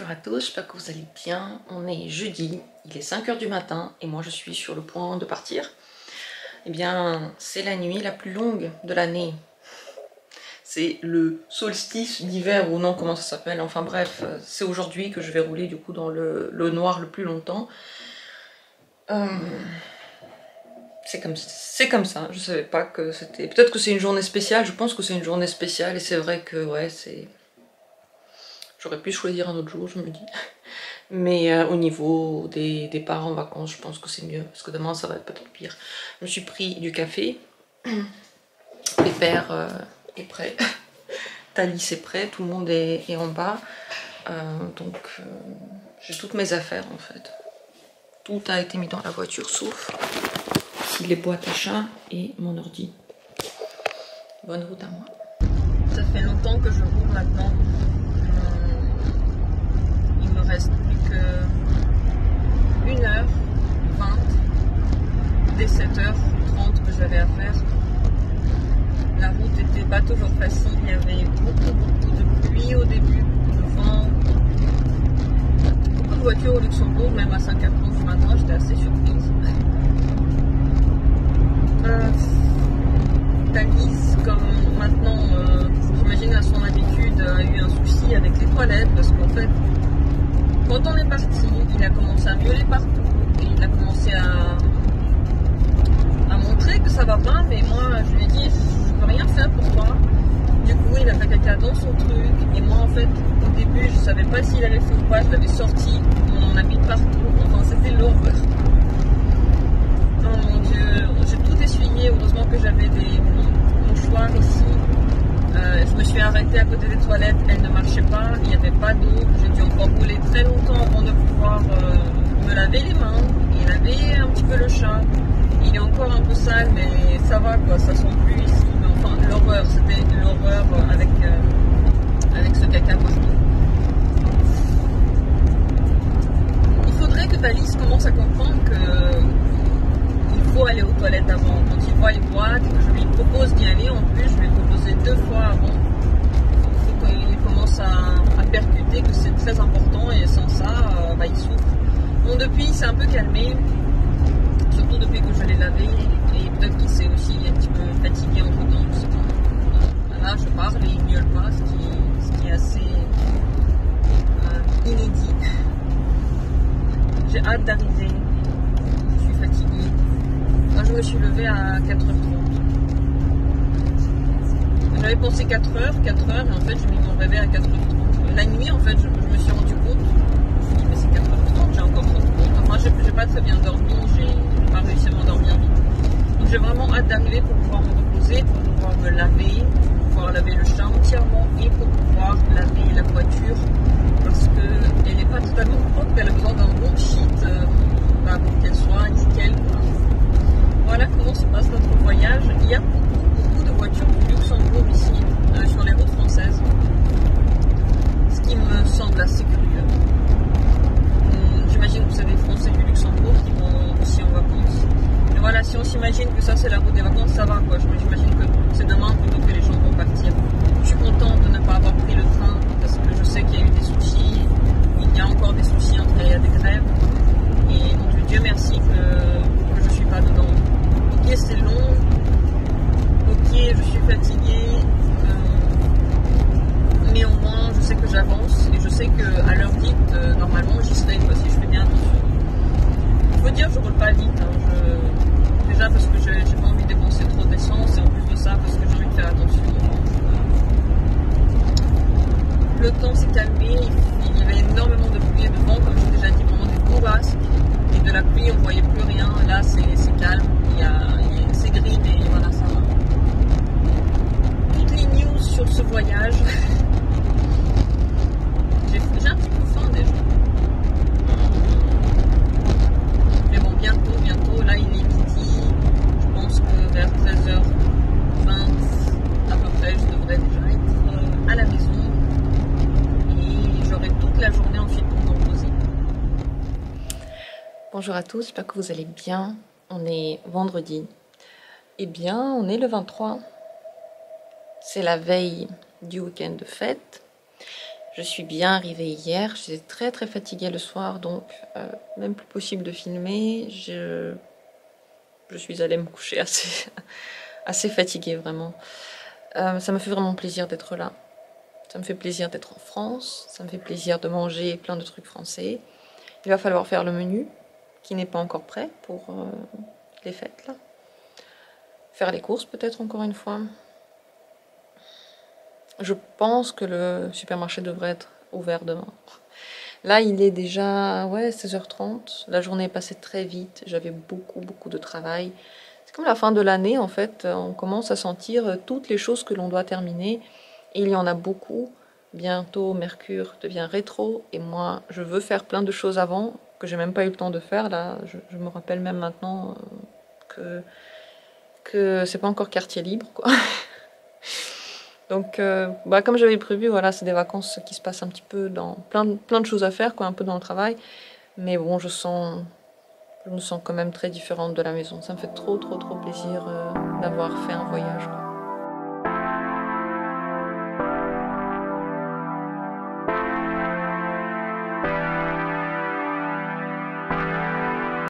Bonjour à tous, j'espère que vous allez bien. On est jeudi, il est 5 h du matin et moi je suis sur le point de partir. Eh bien, c'est la nuit la plus longue de l'année. C'est le solstice d'hiver ou non, comment ça s'appelle. Enfin bref, c'est aujourd'hui que je vais rouler du coup dans le noir le plus longtemps. C'est comme ça, je savais pas que c'était... Peut-être que c'est une journée spéciale, je pense que c'est une journée spéciale et c'est vrai que ouais, c'est... J'aurais pu choisir un autre jour, je me dis. Mais au niveau des départs en vacances, je pense que c'est mieux. Parce que demain, ça va être peut-être pire. Je me suis pris du café. Pépère est prêt. Thalys est prêt. Tout le monde est en bas. Donc, j'ai toutes mes affaires, en fait. Tout a été mis dans la voiture, sauf ici les boîtes à chat et mon ordi. Bonne route à moi. Ça fait longtemps que je roule maintenant. Il me reste plus que 1h20 des 7h30 que j'avais à faire. La route n'était pas toujours facile, il y avait beaucoup de pluie au début, de vent, beaucoup de voitures au Luxembourg, même à 5h30 du matin, j'étais assez surprise. Thalys, comme maintenant, j'imagine à son habitude, a eu un souci avec les toilettes, parce qu'en fait, quand on est parti, il a commencé à miauler partout et il a commencé à montrer que ça va pas, mais moi je lui ai dit je peux rien faire pour toi. Du coup il a fait caca dans son truc et moi en fait au début je savais pas s'il avait fait ou pas, je l'avais sorti, on en a mis partout, enfin c'était l'horreur. Oh mon dieu, j'ai tout essuyé, heureusement que j'avais des mouchoirs ici. Je me suis arrêtée à côté des toilettes, elles ne marchaient pas, il n'y avait pas d'eau, j'ai dû encore rouler très longtemps avant de pouvoir me laver les mains et laver un petit peu le chat. Il est encore un peu sale, mais ça va quoi, ça sent plus ici. Mais enfin, l'horreur, c'était l'horreur avec ce caca partout. Il faudrait que Thalys commence à comprendre qu'il faut aller aux toilettes avant. Quand il voit les boîtes, que je lui propose d'y aller, en plus, je lui ai proposé 2 fois avant. Il faut qu'il commence à percuter que c'est très important et sans ça, il souffre. Bon, depuis, il s'est un peu calmé. Surtout depuis que je l'ai lavé et peut-être qu'il s'est aussi un petit peu fatigué en temps. Là je parle et il miaule pas, ce qui est assez inédit. J'ai hâte d'arriver, je suis fatiguée. Moi je me suis levée à 4h30. J'avais pensé 4h et en fait j'ai mis mon réveil à 4h30. La nuit en fait je me suis rendu compte, je me suis dit mais c'est 4h30, j'ai encore 30 minutes. Enfin j'ai pas très bien dormi, j'ai pas réussi à m'endormir vite. Donc j'ai vraiment hâte d'arriver pour pouvoir me reposer, pour pouvoir me laver, pour pouvoir laver le chat entièrement et pour pouvoir laver la voiture parce qu'elle n'est pas totalement propre, elle a besoin d'un bon shit pour qu'elle soit nickel. Voilà comment se passe notre voyage. Il y a beaucoup de voitures du Luxembourg ici, sur les routes françaises, ce qui me semble assez curieux. J'imagine que vous avez des Français du Luxembourg qui vont aussi en vacances. Mais voilà, si on s'imagine que ça c'est la route des vacances, ça va quoi. J'imagine que c'est demain plutôt que les gens vont partir. Je suis contente de ne pas avoir pris le train parce que je sais qu'il y a eu des soucis. Il y a encore des soucis entre il y a des grèves. Et donc Dieu merci que je ne suis pas dedans. Ok, c'est long. Ok, je suis fatiguée. Mais au moins je sais que j'avance et je sais qu'à l'heure dite, normalement j'y serai quoi, si je fais bien attention. Il faut dire que je roule pas vite, déjà parce que j'ai pas envie de dépenser trop d'essence et en plus de ça parce que j'ai envie de faire attention. Le temps s'est calmé, il y avait énormément de pluie et de vent comme j'ai déjà dit, pendant des bourrasques et de la pluie on voyait plus rien, là c'est calme, c'est gris mais voilà ça va. Toutes les news sur ce voyage. J'ai un petit peu faim déjà. Mais bon, bientôt, là il est midi. Je pense que vers 13h20 à peu près, je devrais déjà être à la maison. Et j'aurai toute la journée ensuite pour me reposer. Bonjour à tous, j'espère que vous allez bien. On est vendredi. Eh bien, on est le 23. C'est la veille du week-end de fête. Je suis bien arrivée hier, j'étais très très fatiguée le soir, donc même plus possible de filmer. Je suis allée me coucher assez fatiguée vraiment. Ça me fait vraiment plaisir d'être là. Ça me fait plaisir d'être en France, ça me fait plaisir de manger plein de trucs français. Il va falloir faire le menu, qui n'est pas encore prêt pour les fêtes là. Faire les courses peut-être encore une fois. Je pense que le supermarché devrait être ouvert demain. Là, il est déjà 16h30. La journée est passée très vite. J'avais beaucoup de travail. C'est comme la fin de l'année, en fait. On commence à sentir toutes les choses que l'on doit terminer. Et il y en a beaucoup. Bientôt, Mercure devient rétro. Et moi, je veux faire plein de choses avant que j'ai même pas eu le temps de faire. Là, je me rappelle même maintenant que c'est pas encore quartier libre, quoi. Donc, comme j'avais prévu, voilà, c'est des vacances qui se passent un petit peu dans plein de choses à faire, quoi, un peu dans le travail. Mais bon, je me sens quand même très différente de la maison. Ça me fait trop plaisir d'avoir fait un voyage, quoi.